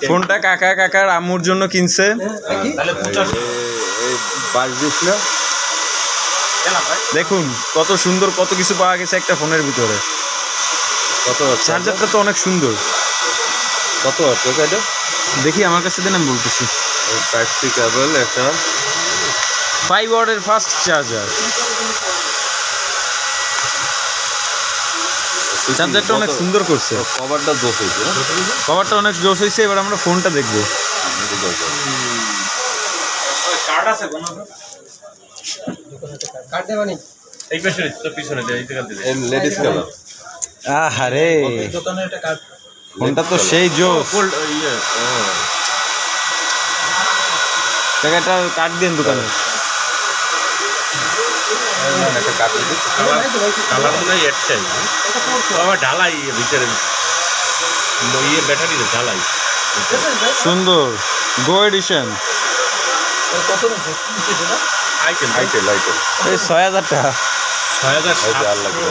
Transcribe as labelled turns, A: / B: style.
A: ফোনটা কাকার আম্মুর জন্য কিনছে। দেখুন কত সুন্দর, কত কিছু পাওয়া গেছে একটা ফোনের ভিতরে।
B: কত
A: চার্জারটা তো অনেক সুন্দর।
B: কত আছে এটা
A: দেখি আমার কাছে দেন, আমি বলতেছি।
B: টাইপ সি কেবল, একটা
A: 5 ওয়াটের ফাস্ট চার্জার। চার্জারটা অনেক সুন্দর করছে।
B: কভারটা জোস হয়েছে,
A: কভারটা অনেক জোস হয়েছে। এবার আমরা ফোনটা দেখবো।
C: কার্ড আছে কোন কার্ড দেবানি এই পেছনে তো পিছনে দে, এই দিকে দে
B: লেডিস কালার।
A: আহারে
C: দোকানে একটা কার্ড,
A: ফোনটা তো সেই জোস। টাকাটা কাট দিন দোকানে।
B: একটা কার্ড দিতে
C: কালার মনে হয় একটাই, আবার ঢালাই ভিতরে ইয়ে ব্যাটারি ঢালাই
A: সুন্দর গো এডিশন।
C: আইটেম
B: আইটেল
A: এই ৬০০০ টাকা।
C: ৬,৭৯০
B: লাগবে।